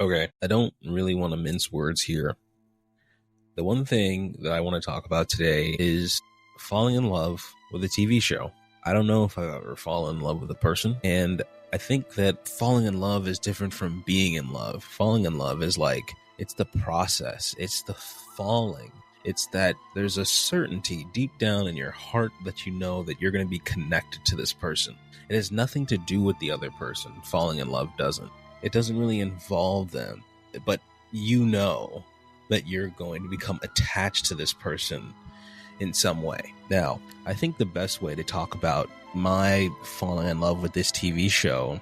Okay, I don't really want to mince words here. The one thing that I want to talk about today is falling in love with a TV show. I don't know if I've ever fallen in love with a person, and I think that falling in love is different from being in love. Falling in love is like, it's the process, it's the falling. It's that there's a certainty deep down in your heart that you know that you're going to be connected to this person. It has nothing to do with the other person. Falling in love doesn't. It doesn't really involve them, but you know that you're going to become attached to this person in some way. Now, I think the best way to talk about my falling in love with this TV show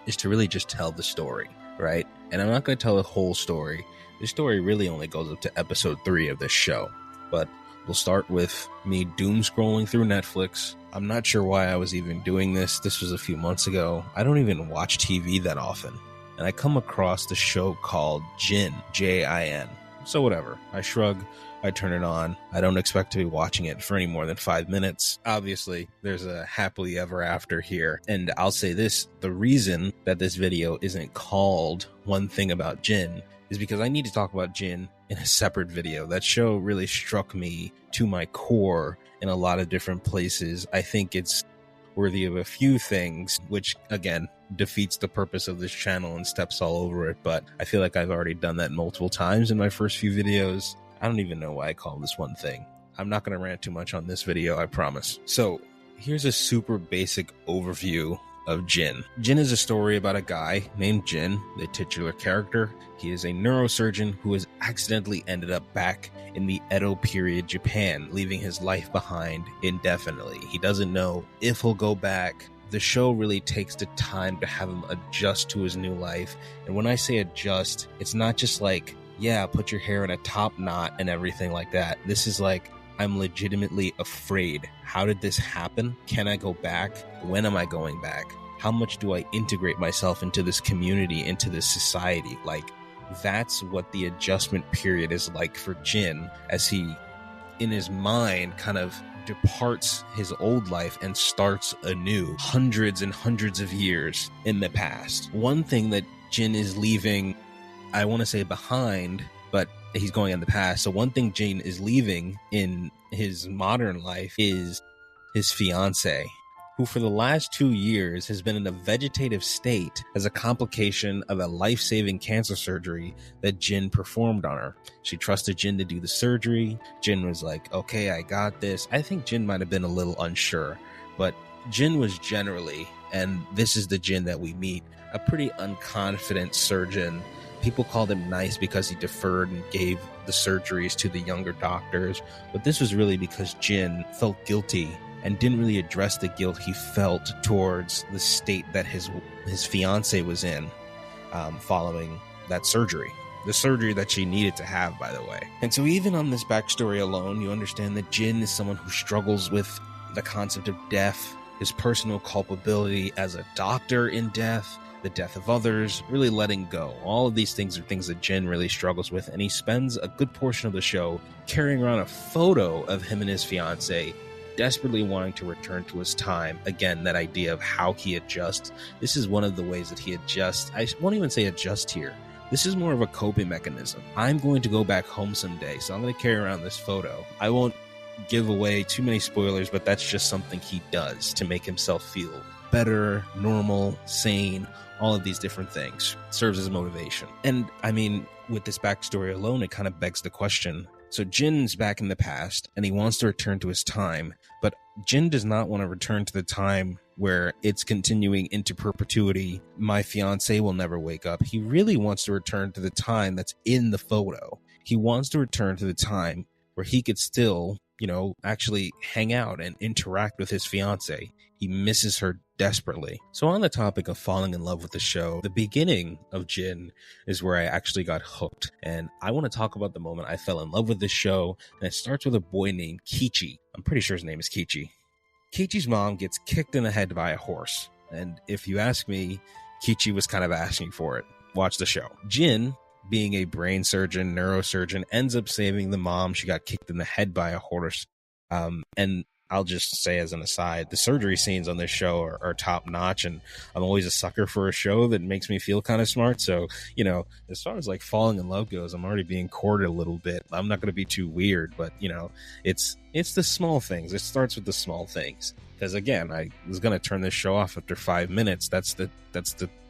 is to really just tell the story, right? And I'm not going to tell the whole story. The story really only goes up to episode 3 of this show, but we'll start with me doom scrolling through Netflix. I'm not sure why I was even doing this. This was a few months ago. I don't even watch TV that often. And I come across the show called Jin, Jin. So whatever. I shrug. I turn it on. I don't expect to be watching it for any more than 5 minutes. Obviously, there's a happily ever after here. And I'll say this, the reason that this video isn't called One Thing About Jin is because I need to talk about Jin in a separate video. That show really struck me to my core in a lot of different places. I think it's worthy of a few things, which again defeats the purpose of this channel and steps all over it, but I feel like I've already done that multiple times in my first few videos. I don't even know why I call this one thing. I'm not going to rant too much on this video, I promise. So here's a super basic overview of Jin. Jin is a story about a guy named Jin, the titular character. He is a neurosurgeon who has accidentally ended up back in the Edo period Japan, leaving his life behind indefinitely. He doesn't know if he'll go back. The show really takes the time to have him adjust to his new life. And when I say adjust, it's not just like, yeah, put your hair in a top knot and everything like that. This is like, I'm legitimately afraid. How did this happen? Can I go back? When am I going back? How much do I integrate myself into this community, into this society? Like, that's what the adjustment period is like for Jin, as he, in his mind, kind of departs his old life and starts anew, hundreds and hundreds of years in the past. One thing that Jin is leaving, I want to say behind, but he's going in the past. So one thing Jin is leaving in his modern life is his fiance, who for the last 2 years has been in a vegetative state as a complication of a life-saving cancer surgery that Jin performed on her. She trusted Jin to do the surgery. Jin was like, okay, I got this. I think Jin might have been a little unsure, but Jin was generally, and this is the Jin that we meet, a pretty unconfident surgeon. People called him nice because he deferred and gave the surgeries to the younger doctors, but this was really because Jin felt guilty and didn't really address the guilt he felt towards the state that his fiance was in following that surgery. The surgery that she needed to have, by the way. And so even on this backstory alone, you understand that Jin is someone who struggles with the concept of death, his personal culpability as a doctor in death, the death of others, really letting go. All of these things are things that Jin really struggles with, and he spends a good portion of the show carrying around a photo of him and his fiance, desperately wanting to return to his time. Again, that idea of how he adjusts. This is one of the ways that he adjusts. I won't even say adjust here. This is more of a coping mechanism. I'm going to go back home someday, so I'm going to carry around this photo. I won't give away too many spoilers, but that's just something he does to make himself feel better, normal, sane, all of these different things. Serves as motivation. And I mean, with this backstory alone, it kind of begs the question. So Jin's back in the past, and he wants to return to his time, but Jin does not want to return to the time where it's continuing into perpetuity. My fiance will never wake up. He really wants to return to the time that's in the photo. He wants to return to the time where he could still, actually hang out and interact with his fiance. He misses her desperately. So on the topic of falling in love with the show, the beginning of Jin is where I actually got hooked. And I want to talk about the moment I fell in love with this show. And it starts with a boy named Kichi. I'm pretty sure his name is Kichi. Kichi's mom gets kicked in the head by a horse. And if you ask me, Kichi was kind of asking for it. Watch the show. Jin, being a brain surgeon, neurosurgeon, ends up saving the mom. She got kicked in the head by a horse. And I'll just say as an aside, the surgery scenes on this show are top notch, and I'm always a sucker for a show that makes me feel kind of smart. So, you know, as far as like falling in love goes, I'm already being courted a little bit. I'm not going to be too weird, but you know, it's the small things. It starts with the small things. Because again, I was going to turn this show off after 5 minutes. That's the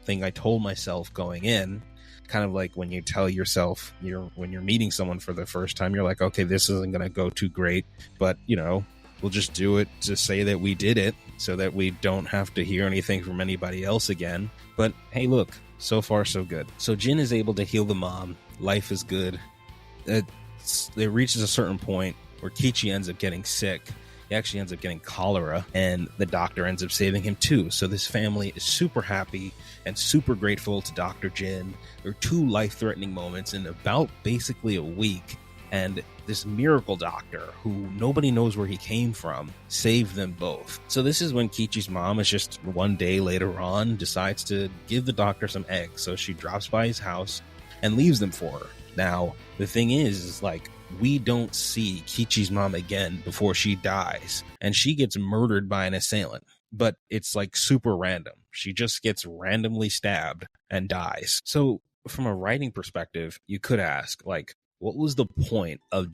thing I told myself going in. Kind of like when you tell yourself when you're meeting someone for the first time, you're like, okay, this isn't going to go too great, but you know, we'll just do it to say that we did it so that we don't have to hear anything from anybody else again. But hey, look, so far so good. So Jin is able to heal the mom. Life is good. It reaches a certain point where Kichi ends up getting sick. He actually ends up getting cholera, and the doctor ends up saving him too. So this family is super happy and super grateful to Dr. Jin. There are 2 life-threatening moments in about basically a week, and this miracle doctor, who nobody knows where he came from, saved them both. So this is when Kichi's mom is just one day later on decides to give the doctor some eggs. So she drops by his house and leaves them for her. Now, the thing is like, we don't see Kichi's mom again before she dies, and she gets murdered by an assailant. But it's like super random. She just gets randomly stabbed and dies. So from a writing perspective, you could ask, like, what was the point of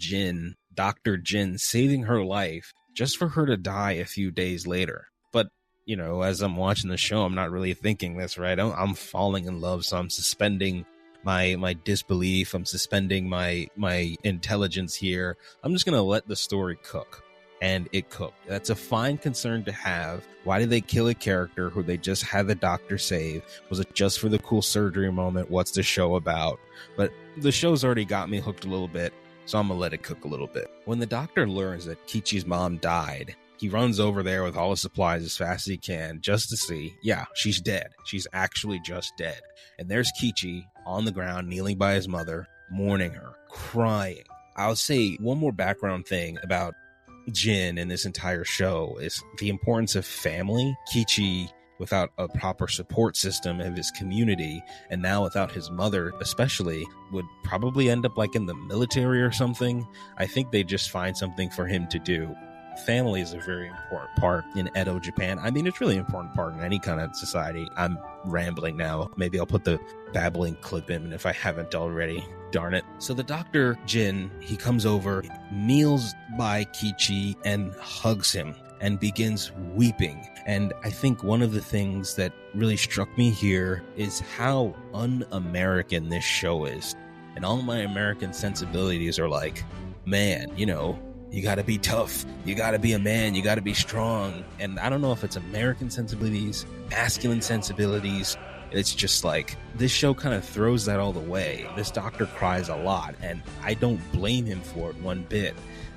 Dr. Jin saving her life just for her to die a few days later? But, you know, as I'm watching the show, I'm not really thinking this, right? I'm falling in love, so I'm suspending my disbelief. I'm suspending my intelligence here. I'm just going to let the story cook. And it cooked. That's a fine concern to have. Why did they kill a character who they just had the doctor save? Was it just for the cool surgery moment? What's the show about? But the show's already got me hooked a little bit, so I'm going to let it cook a little bit. When the doctor learns that Kichi's mom died, he runs over there with all his supplies as fast as he can just to see, yeah, she's dead. She's actually just dead. And there's Kichi on the ground, kneeling by his mother, mourning her, crying. I'll say one more background thing about Jin in this entire show is the importance of family. Kichi, without a proper support system of his community, and now without his mother especially, would probably end up like in the military or something. I think they just find something for him to do. Family is a very important part in Edo, Japan. I mean, it's really an important part in any kind of society. I'm rambling now. Maybe I'll put the babbling clip in if I haven't already. Darn it. So the Dr. Jin, he comes over, kneels by Kichi and hugs him and begins weeping. And I think one of the things that really struck me here is how un-American this show is. And all my American sensibilities are like, man, you know, you gotta be tough, you gotta be a man, you gotta be strong. And I don't know if it's American sensibilities, masculine sensibilities. It's just like, this show kind of throws that all the way. This doctor cries a lot, and I don't blame him for it one bit.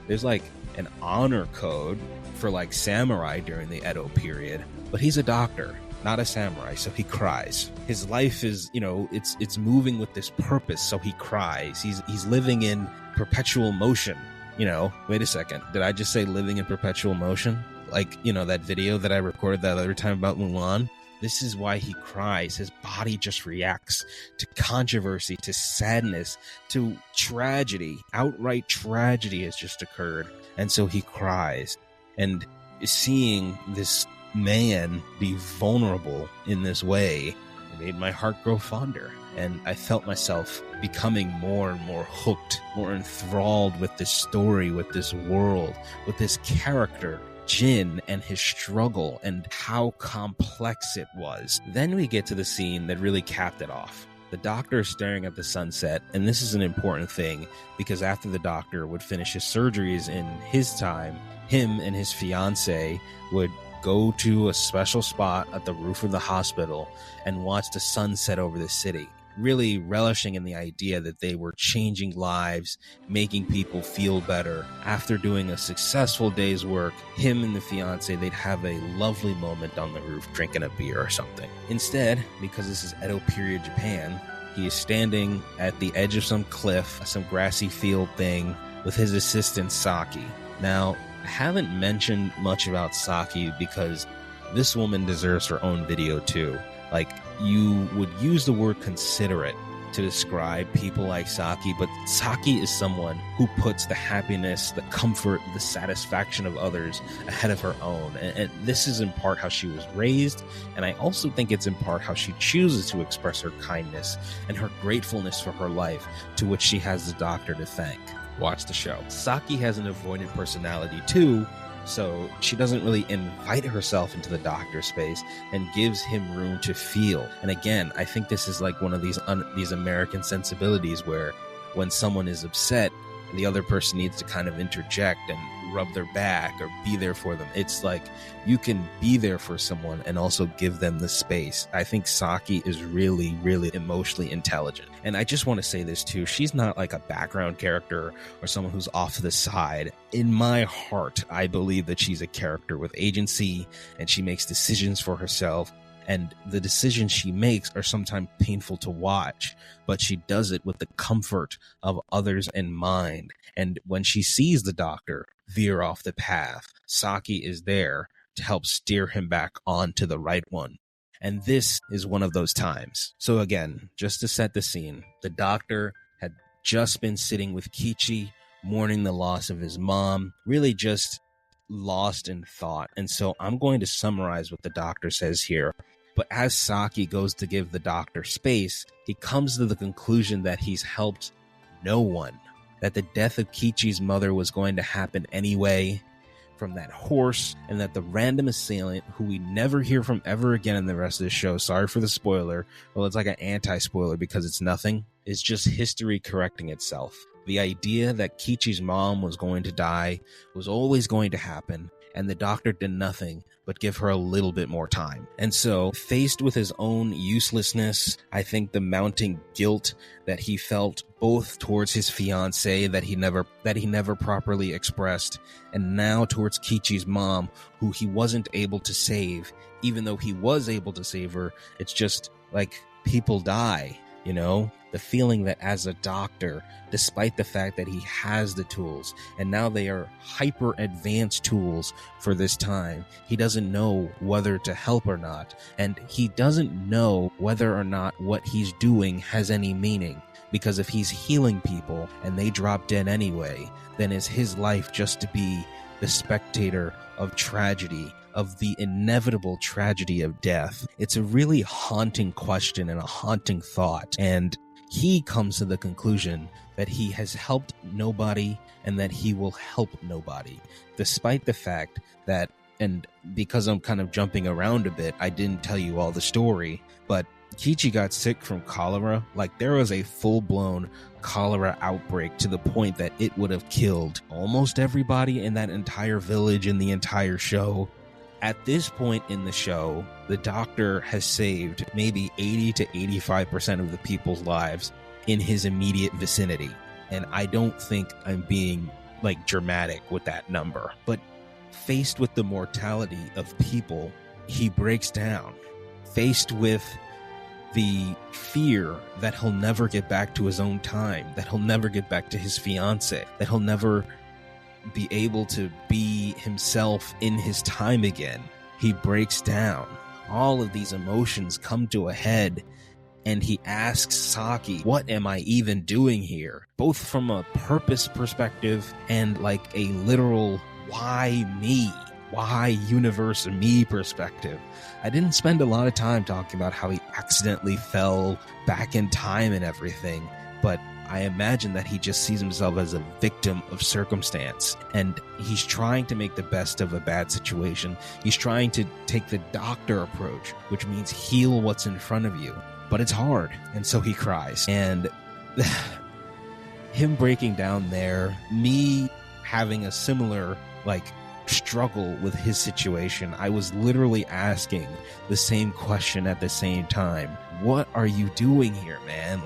There's like an honor code for like samurai during the Edo period, but he's a doctor, not a samurai, so he cries. His life is, you know, it's moving with this purpose, so he cries. He's living in perpetual motion. You know, wait a second, did I just say living in perpetual motion? Like, you know, that video that I recorded that other time about Mulan? This is why he cries. His body just reacts to controversy, to sadness, to tragedy. Outright tragedy has just occurred. And so he cries. And seeing this man be vulnerable in this way made my heart grow fonder. And I felt myself becoming more and more hooked, more enthralled with this story, with this world, with this character, Jin, and his struggle and how complex it was. Then we get to the scene that really capped it off. The doctor is staring at the sunset, and this is an important thing because after the doctor would finish his surgeries in his time, him and his fiancée would go to a special spot at the roof of the hospital and watch the sunset over the city, really relishing in the idea that they were changing lives, making people feel better. After doing a successful day's work, him and the fiancé, they'd have a lovely moment on the roof drinking a beer or something. Instead, because this is Edo period Japan, he is standing at the edge of some cliff, some grassy field thing, with his assistant Saki. Now, I haven't mentioned much about Saki because this woman deserves her own video too. Like, you would use the word considerate to describe people like Saki, but Saki is someone who puts the happiness, the comfort, the satisfaction of others ahead of her own. And this is in part how she was raised, and I also think it's in part how she chooses to express her kindness and her gratefulness for her life, to which she has the doctor to thank. Watch the show. Saki has an avoidant personality too, so she doesn't really invite herself into the doctor space and gives him room to feel. And again, I think this is like one of these American sensibilities where when someone is upset, the other person needs to kind of interject and rub their back or be there for them. It's like you can be there for someone and also give them the space. I think Saki is really, really emotionally intelligent. And I just want to say this too. She's not like a background character or someone who's off to the side. In my heart, I believe that she's a character with agency and she makes decisions for herself. And the decisions she makes are sometimes painful to watch, but she does it with the comfort of others in mind. And when she sees the doctor veer off the path, Saki is there to help steer him back onto the right one. And this is one of those times. So again, just to set the scene, the doctor had just been sitting with Kichi, mourning the loss of his mom, really just lost in thought. And so I'm going to summarize what the doctor says here. But as Saki goes to give the doctor space, he comes to the conclusion that he's helped no one, that the death of Kichi's mother was going to happen anyway from that horse, and that the random assailant, who we never hear from ever again in the rest of the show, sorry for the spoiler, well, it's like an anti-spoiler because it's nothing, is just history correcting itself. The idea that Kichi's mom was going to die was always going to happen, and the doctor did nothing but give her a little bit more time. And so, faced with his own uselessness, I think the mounting guilt that he felt both towards his fiancée that he never properly expressed, and now towards Kichi's mom, who he wasn't able to save, even though he was able to save her. It's just like people die, you know? The feeling that as a doctor, despite the fact that he has the tools, and now they are hyper advanced tools for this time, he doesn't know whether to help or not. And he doesn't know whether or not what he's doing has any meaning. Because if he's healing people and they drop dead anyway, then is his life just to be the spectator of tragedy, of the inevitable tragedy of death? It's a really haunting question and a haunting thought. And he comes to the conclusion that he has helped nobody and that he will help nobody, despite the fact that, and because I'm kind of jumping around a bit, I didn't tell you all the story, but Kichi got sick from cholera. Like, there was a full-blown cholera outbreak to the point that it would have killed almost everybody in that entire village in the entire show. At this point in the show, the doctor has saved maybe 80 to 85% of the people's lives in his immediate vicinity. And I don't think I'm being like dramatic with that number. But faced with the mortality of people, he breaks down. Faced with the fear that he'll never get back to his own time, that he'll never get back to his fiancée, that he'll never be able to be himself in his time again, he breaks down. All of these emotions come to a head, and he asks Saki, what am I even doing here? Both from a purpose perspective and like a literal why me? Why universe me perspective. I didn't spend a lot of time talking about how he accidentally fell back in time and everything, but I imagine that he just sees himself as a victim of circumstance, and he's trying to make the best of a bad situation. He's trying to take the doctor approach, which means heal what's in front of you, but it's hard, and so he cries. And him breaking down there, me having a similar struggle with his situation, I was literally asking the same question at the same time. What are you doing here, man?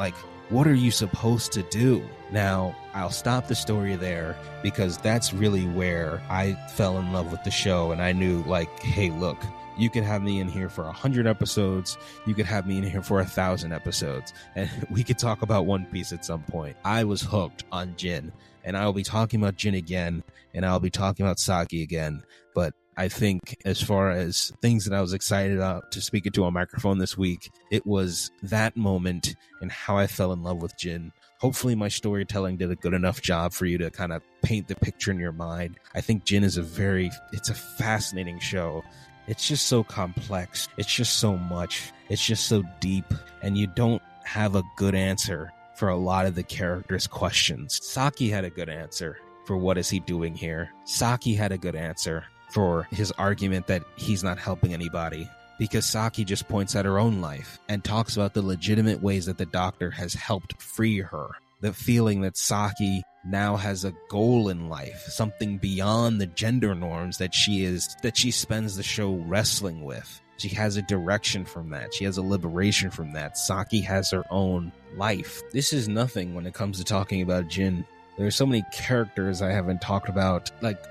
What are you supposed to do? Now, I'll stop the story there because that's really where I fell in love with the show, and I knew, hey, look, you could have me in here for 100 episodes, you could have me in here for 1,000 episodes, and we could talk about One Piece at some point. I was hooked on Jin, and I'll be talking about Jin again, and I'll be talking about Saki again, but I think as far as things that I was excited about to speak into a microphone this week, it was that moment and how I fell in love with Jin. Hopefully my storytelling did a good enough job for you to kind of paint the picture in your mind. I think Jin is it's a fascinating show. It's just so complex. It's just so much. It's just so deep. And you don't have a good answer for a lot of the characters' questions. Saki had a good answer for what is he doing here. Saki had a good answer for his argument that he's not helping anybody, because Saki just points at her own life and talks about the legitimate ways that the doctor has helped free her. The feeling that Saki now has a goal in life, something beyond the gender norms that she spends the show wrestling with. She has a direction from that. She has a liberation from that. Saki has her own life. This is nothing when it comes to talking about Jin. There are so many characters I haven't talked about, like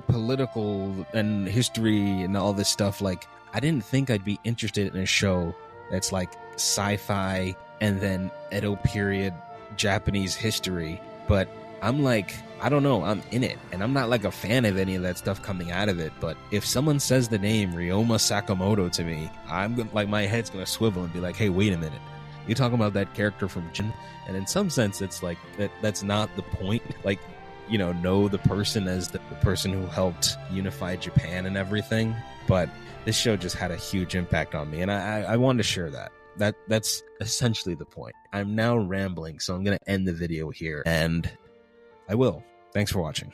political and history and all this stuff. Like, I didn't think I'd be interested in a show that's like sci-fi and then Edo period Japanese history, but I'm like, I don't know, I'm in it, and I'm not like a fan of any of that stuff coming out of it, but if someone says the name Ryoma Sakamoto to me, I'm gonna, like, my head's gonna swivel and be like, hey, wait a minute, you're talking about that character from Jin? And in some sense, it's like, that's not the point. Like, you know the person as the person who helped unify Japan and everything, but this show just had a huge impact on me, and I wanted to share that. That's essentially the point. I'm now rambling, so I'm going to end the video here, and I will. Thanks for watching.